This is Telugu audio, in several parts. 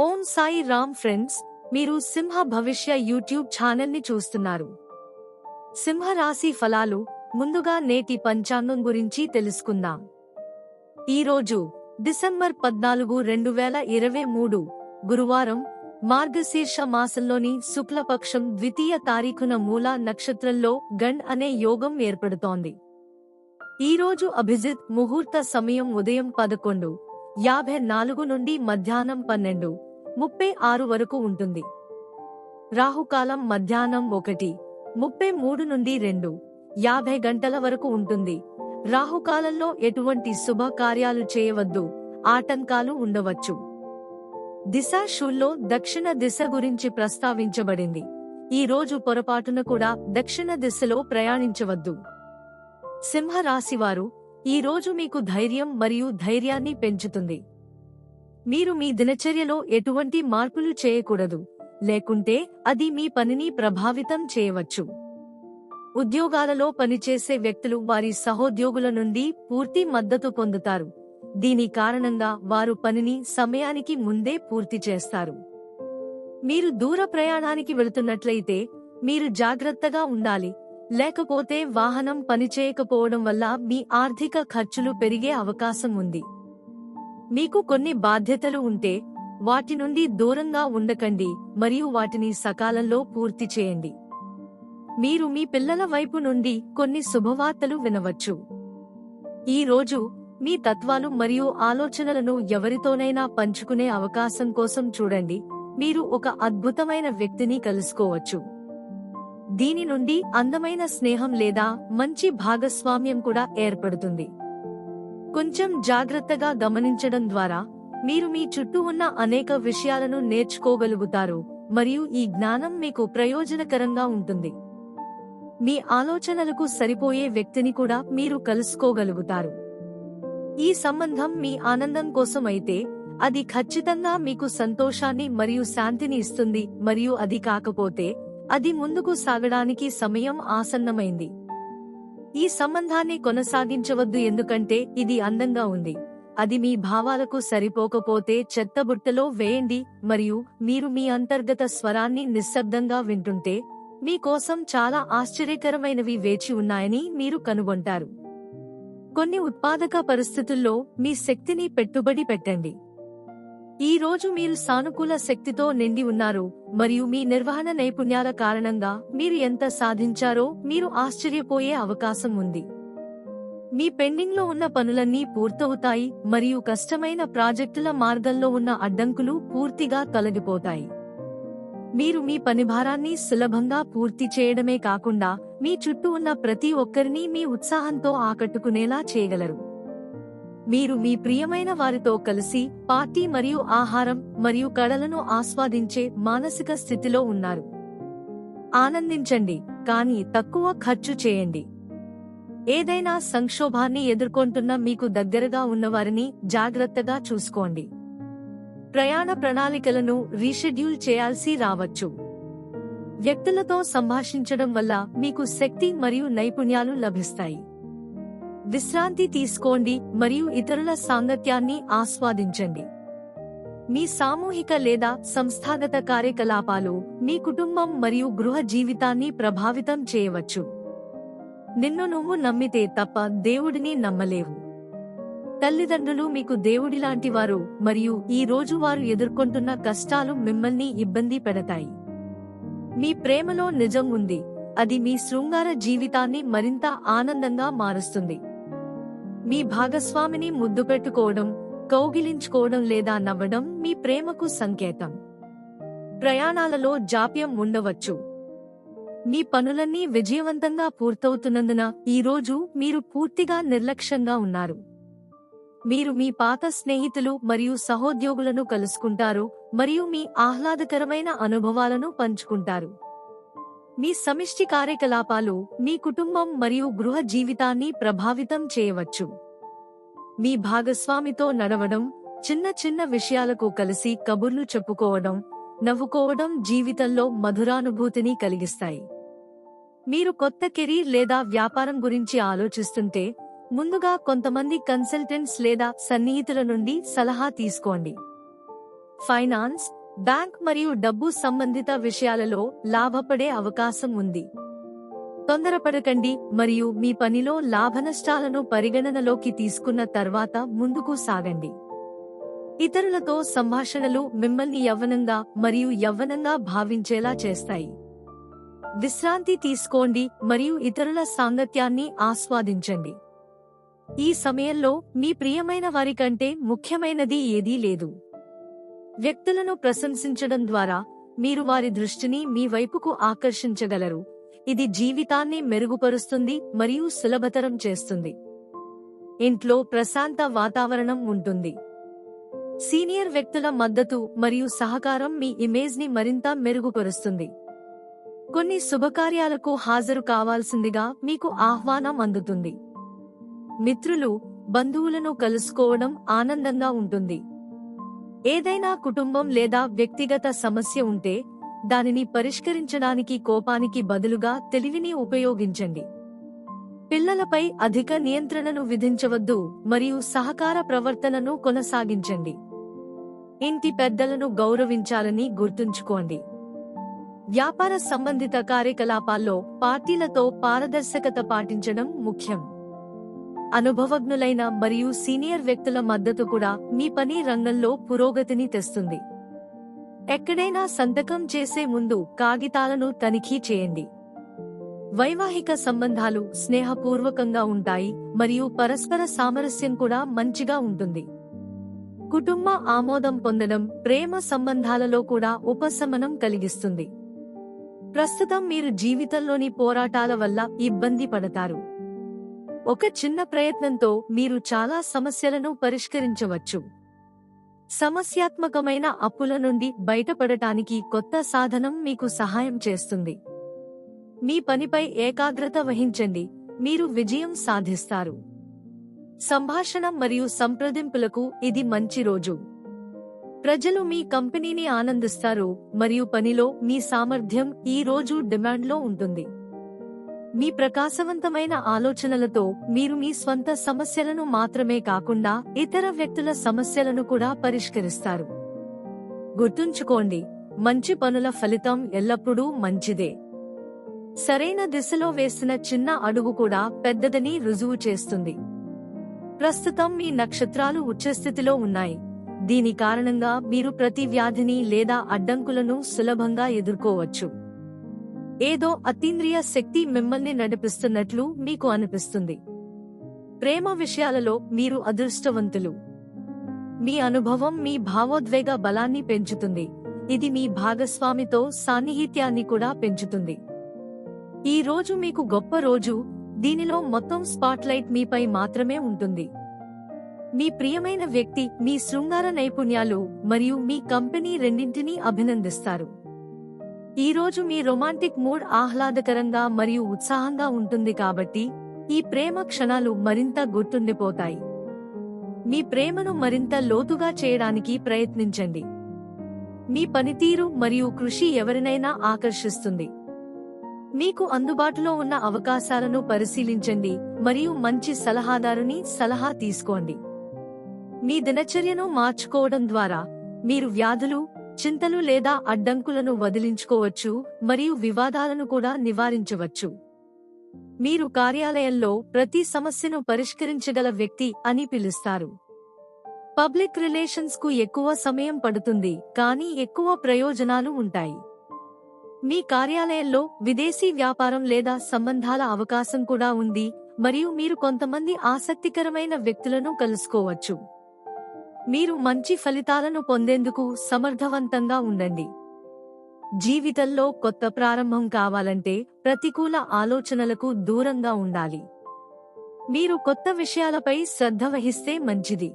ఓం సాయి రామ్ ఫ్రెండ్స్, మీరు సింహ భవిష్య యూట్యూబ్ ఛానల్ని చూస్తున్నారు. సింహ రాశి ఫలాలు. ముందుగా నేటి పంచాంగం గురించి తెలుసుకుందాం. ఈరోజు డిసెంబర్ 14, 2023 గురువారం, మార్గశీర్ష మాసంలోని శుక్లపక్షం ద్వితీయ తారీఖున మూల నక్షత్రంలో గండ్ అనే యోగం ఏర్పడుతోంది. ఈరోజు అభిజిత్ ముహూర్త సమయం ఉదయం 11:54 నుండి మధ్యాహ్నం 12:36 వరకు ఉంటుంది. రాహుకాలం మధ్యాహ్నం 1:33 నుండి 2:50 గంటల వరకు ఉంటుంది. రాహుకాలంలో ఎటువంటి శుభ కార్యాలు చేయవద్దు, ఆటంకాలు ఉండవచ్చు. దిశ షూల్లో దక్షిణ దిశ గురించి ప్రస్తావించబడింది. ఈ రోజు పొరపాటున కూడా దక్షిణ దిశలో ప్రయాణించవద్దు. సింహ రాశివారు, ఈ రోజు మీకు ధైర్యం మరియు ధైర్యాన్ని పెంచుతుంది. మీరు మీ దినచర్యలో ఎటువంటి మార్పులు చేయకూడదు, లేకుంటే అది మీ పనిని ప్రభావితం చేయవచ్చు. ఉద్యోగాలలో పనిచేసే వ్యక్తులు వారి సహోద్యోగుల నుండి పూర్తి మద్దతు పొందుతారు. దీని కారణంగా వారు పనిని సమయానికి ముందే పూర్తి చేస్తారు. మీరు దూర ప్రయాణానికి వెళుతున్నట్లయితే మీరు జాగ్రత్తగా ఉండాలి, లేకపోతే వాహనం పనిచేయకపోవడం వల్ల మీ ఆర్థిక ఖర్చులు పెరిగే అవకాశం ఉంది. మీకు కొన్ని బాధ్యతలు ఉంటే వాటి నుండి దూరంగా ఉండకండి మరియు వాటిని సకాలంలో పూర్తి చేయండి. మీరు మీ పిల్లల వైపు నుండి కొన్ని శుభవార్తలు వినవచ్చు. ఈ రోజు మీ తత్వాలు మరియు ఆలోచనలను ఎవరితోనైనా పంచుకునే అవకాశం కోసం చూడండి. మీరు ఒక అద్భుతమైన వ్యక్తిని కలుసుకోవచ్చు. దీని నుండి అందమైన స్నేహం లేదా మంచి భాగస్వామ్యం కూడా ఏర్పడుతుంది. కొంచెం జాగ్రత్తగా గమనించడం ద్వారా మీరు మీ చుట్టూ ఉన్న అనేక విషయాలను నేర్చుకోగలుగుతారు మరియు ఈ జ్ఞానం మీకు ప్రయోజనకరంగా ఉంటుంది. మీ ఆలోచనలకు సరిపోయే వ్యక్తిని కూడా మీరు కలుసుకోగలుగుతారు. ఈ సంబంధం మీ ఆనందం కోసం అయితే అది ఖచ్చితంగా మీకు సంతోషాన్ని మరియు శాంతిని ఇస్తుంది, మరియు అది కాకపోతే అది ముందుకు సాగడానికి సమయం ఆసన్నమైంది. ఈ సంబంధాన్ని కొనసాగించవద్దు, ఎందుకంటే ఇది అందంగా ఉంది. అది మీ భావాలకు సరిపోకపోతే చెత్తబుట్టలో వేయండి మరియు మీరు మీ అంతర్గత స్వరాన్ని నిశ్శబ్దంగా వింటుంటే మీ కోసం చాలా ఆశ్చర్యకరమైనవి వేచి ఉన్నాయని మీరు కనుగొంటారు. కొన్ని ఉత్పాదక పరిస్థితుల్లో మీ శక్తిని పెట్టుబడి పెట్టండి. ఈ రోజు మీరు సానుకూల శక్తితో నిండి ఉన్నారు మరియు మీ నిర్వహణ నైపుణ్యాల కారణంగా మీరు ఎంత సాధించారో మీరు ఆశ్చర్యపోయే అవకాశం ఉంది. మీ పెండింగ్లో ఉన్న పనులన్నీ పూర్తవుతాయి మరియు కష్టమైన ప్రాజెక్టుల మార్గంలో ఉన్న అడ్డంకులు పూర్తిగా తొలగిపోతాయి. మీరు మీ పనిభారాన్ని సులభంగా పూర్తి చేయడమే కాకుండా మీ చుట్టూ ఉన్న ప్రతి ఒక్కరిని మీ ఉత్సాహంతో ఆకట్టుకునేలా చేయగలరు. మీరు మీ ప్రియమైన వారితో కలిసి పార్టీ మరియు ఆహారం మరియు కళలను ఆస్వాదించే మానసిక స్థితిలో ఉన్నారు. ఆనందించండి, కానీ తక్కువ ఖర్చు చేయండి. ఏదైనా సంక్షోభాన్ని ఎదుర్కొంటున్న మీకు దగ్గరగా ఉన్నవారిని జాగ్రత్తగా చూసుకోండి. ప్రయాణ ప్రణాళికలను రీషెడ్యూల్ చేయాల్సి రావచ్చు. వ్యక్తులతో సంభాషించడం వల్ల మీకు శక్తి మరియు నైపుణ్యాలు లభిస్తాయి. విశ్రాంతి తీసుకోండి మరియు ఇతరుల సాంగత్యాన్ని ఆస్వాదించండి. మీ సామూహిక లేదా సంస్థాగత కార్యకలాపాలు మీ కుటుంబం మరియు గృహ జీవితాన్ని ప్రభావితం చేయవచ్చు. నిన్ను నువ్వు నమ్మితే తప్ప దేవుడిని నమ్మలేవు. తల్లిదండ్రులు మీకు దేవుడిలాంటివారు మరియు ఈ రోజు వారు ఎదుర్కొంటున్న కష్టాలు మిమ్మల్ని ఇబ్బంది పెడతాయి. మీ ప్రేమలో నిజం ఉంది, అది మీ శృంగార జీవితాన్ని మరింత ఆనందంగా మారుస్తుంది. మీ భాగస్వామిని ముద్దు పెట్టుకోవడం, కౌగిలించుకోవడం లేదా నవ్వడం మీ ప్రేమకు సంకేతం. ప్రయాణాలలో జాప్యం ఉండవచ్చు. మీ పనులన్నీ విజయవంతంగా పూర్తవుతున్నందున ఈరోజు మీరు పూర్తిగా నిర్లక్ష్యంగా ఉన్నారు. మీరు మీ పాత స్నేహితులు మరియు సహోద్యోగులను కలుసుకుంటారు మరియు మీ ఆహ్లాదకరమైన అనుభవాలను పంచుకుంటారు. మీ సమిష్టి కార్యకలాపాలు మీ కుటుంబం మరియు గృహ జీవితాన్ని ప్రభావితం చేయవచ్చు. మీ భాగస్వామితో నడవడం, చిన్న చిన్న విషయాలకు కలిసి కబుర్లు చెప్పుకోవడం, నవ్వుకోవడం జీవితంలో మధురానుభూతిని కలిగిస్తాయి. మీరు కొత్త కెరీర్ లేదా వ్యాపారం గురించి ఆలోచిస్తుంటే ముందుగా కొంతమంది కన్సల్టెంట్స్ లేదా సన్నిహితుల నుండి సలహా తీసుకోండి. ఫైనాన్స్, బ్యాంక్ మరియు డబ్బు సంబంధిత విషయాలలో లాభపడే అవకాశం ఉంది. తొందరపడకండి మరియు మీ పనిలో లాభనష్టాలను పరిగణనలోకి తీసుకున్న తర్వాత ముందుకు సాగండి. ఇతరులతో సంభాషణలు మిమ్మల్ని యవ్వనంగా మరియు యవ్వనంగా భావించేలా చేస్తాయి. విశ్రాంతి తీసుకోండి మరియు ఇతరుల సాంగత్యాన్ని ఆస్వాదించండి. ఈ సమయంలో మీ ప్రియమైన వారి కంటే ముఖ్యమైనది ఏదీ లేదు. వ్యక్తులను ప్రశంసించడం ద్వారా మీరు వారి దృష్టిని మీ వైపుకు ఆకర్షించగలరు. ఇది జీవితాన్ని మెరుగుపరుస్తుంది మరియు సులభతరం చేస్తుంది. ఇంట్లో ప్రశాంత వాతావరణం ఉంటుంది. సీనియర్ వ్యక్తుల మద్దతు మరియు సహకారం మీ ఇమేజ్ని మరింత మెరుగుపరుస్తుంది. కొన్ని శుభకార్యాలకు హాజరు కావాల్సిందిగా మీకు ఆహ్వానం అందుతుంది. మిత్రులు, బంధువులను కలుసుకోవడం ఆనందంగా ఉంటుంది. ఏదైనా కుటుంబం లేదా వ్యక్తిగత సమస్య ఉంటే దానిని పరిష్కరించడానికి కోపానికి బదులుగా తెలివిని ఉపయోగించండి. పిల్లలపై అధిక నియంత్రణను విధించవద్దు మరియు సహకార ప్రవర్తనను కొనసాగించండి. ఇంటి పెద్దలను గౌరవించాలని గుర్తుంచుకోండి. వ్యాపార సంబంధిత కార్యకలాపాల్లో పార్టీలతో పారదర్శకత పాటించడం ముఖ్యం. అనుభవజ్ఞులైన మరియు సీనియర్ వ్యక్తుల మద్దతు కూడా మీ పని రంగంలో పురోగతిని తెస్తుంది. ఎక్కడైనా సంతకం చేసే ముందు కాగితాలను తనిఖీ చేయండి. వైవాహిక సంబంధాలు స్నేహపూర్వకంగా ఉంటాయి మరియు పరస్పర సామరస్యం కూడా మంచిగా ఉంటుంది. కుటుంబ ఆమోదం పొందడం ప్రేమ సంబంధాలలో కూడా ఉపశమనం కలిగిస్తుంది. ప్రస్తుతం మీరు జీవితంలోని పోరాటాల వల్ల ఇబ్బంది పడతారు. ఒక చిన్న ప్రయత్నంతో మీరు చాలా సమస్యలను పరిష్కరించవచ్చు. సమస్యాత్మకమైన అప్పుల నుండి బయటపడటానికి కొత్త సాధనం మీకు సహాయం చేస్తుంది. మీ పనిపై ఏకాగ్రత వహించండి, మీరు విజయం సాధిస్తారు. సంభాషణ మరియు సంప్రదింపులకు ఇది మంచి రోజు. ప్రజలు మీ కంపెనీని ఆనందిస్తారు మరియు పనిలో మీ సామర్థ్యం ఈ రోజు డిమాండ్లో ఉంటుంది. మీ ప్రకాశవంతమైన ఆలోచనలతో మీరు మీ స్వంత సమస్యలను మాత్రమే కాకుండా ఇతర వ్యక్తుల సమస్యలను కూడా పరిష్కరిస్తారు. గుర్తుంచుకోండి, మంచి పనుల ఫలితం ఎల్లప్పుడూ మంచిదే. సరైన దిశలో వేసిన చిన్న అడుగు కూడా పెద్దదని రుజువు చేస్తుంది. ప్రస్తుతం మీ నక్షత్రాలు ఉచ్చస్థితిలో ఉన్నాయి. దీని కారణంగా మీరు ప్రతి వ్యాధిని లేదా అడ్డంకులను సులభంగా ఎదుర్కోవచ్చు. ఏదో అతీంద్రియ శక్తి మిమ్మల్ని నడిపిస్తున్నట్లు మీకు అనిపిస్తుంది. ప్రేమ విషయాలలో మీరు అదృష్టవంతులు. మీ అనుభవం మీ భావోద్వేగ బలాన్ని పెంచుతుంది. ఇది మీ భాగస్వామితో సాన్నిహిత్యాన్ని కూడా పెంచుతుంది. ఈ రోజు మీకు గొప్ప రోజు. దీనిలో మొత్తం స్పాట్లైట్ మీపై మాత్రమే ఉంటుంది. మీ ప్రియమైన వ్యక్తి మీ శృంగార నైపుణ్యాలు మరియు మీ కంపెనీ రెండింటినీ అభినందిస్తారు. ఈ రోజు మీ రొమాంటిక్ మూడ్ ఆహ్లాదకరంగా మరియు ఉత్సాహంగా ఉంటుంది కాబట్టి ఈ ప్రేమ క్షణాలు మరింత గుర్తుండిపోతాయి. మీ ప్రేమను మరింత లోతుగా చేయడానికి ప్రయత్నించండి. మీ పనితీరు మరియు కృషి ఎవరినైనా ఆకర్షిస్తుంది. మీకు అందుబాటులో ఉన్న అవకాశాలను పరిశీలించండి మరియు మంచి సలహాదారుని సలహా తీసుకోండి. మీ దినచర్యను మార్చుకోవడం ద్వారా మీరు వ్యాధులు, చింతలు లేదా అడ్డంకులను వదిలించుకోవచ్చు మరియు వివాదాలను కూడా నివారించవచ్చు. మీరు కార్యాలయంలో ప్రతి సమస్యను పరిష్కరించగల వ్యక్తి అని పిలుస్తారు. పబ్లిక్ రిలేషన్స్ కు ఎక్కువ సమయం పడుతుంది, కానీ ఎక్కువ ప్రయోజనాలు ఉంటాయి. మీ కార్యాలయంలో విదేశీ వ్యాపారం లేదా సంబంధాల అవకాశం కూడా ఉంది మరియు మీరు కొంతమంది ఆసక్తికరమైన వ్యక్తులను కలుసుకోవచ్చు. మీరు మంచి ఫలితాలను పొందేందుకు సమర్థవంతంగా ఉండండి. జీవితంలో కొత్త ప్రారంభం కావాలంటే ప్రతికూల ఆలోచనలకు దూరంగా ఉండాలి. మీరు కొత్త విషయాలపై శ్రద్ధ వహిస్తే మంచిది.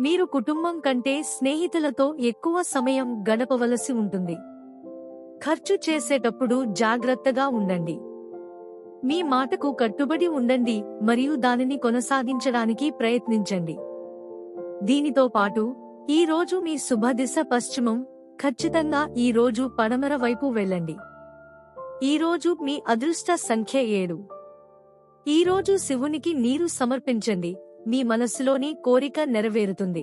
మీరు కుటుంబం కంటే స్నేహితులతో ఎక్కువ సమయం గడపవలసి ఉంటుంది. ఖర్చు చేసేటప్పుడు జాగ్రత్తగా ఉండండి. మీ మాటకు కట్టుబడి ఉండండి మరియు దానిని కొనసాగించడానికి ప్రయత్నించండి. దీనితో పాటు ఈ రోజు మీ శుభ దిశ పశ్చిమం. ఖచ్చితంగా ఈ రోజు పడమర వైపు వెళ్ళండి. ఈ రోజు మీ అదృష్ట సంఖ్య 7. ఈ రోజు శివునికి నీరు సమర్పించండి. మీ మనస్సులోని కోరిక నెరవేరుతుంది.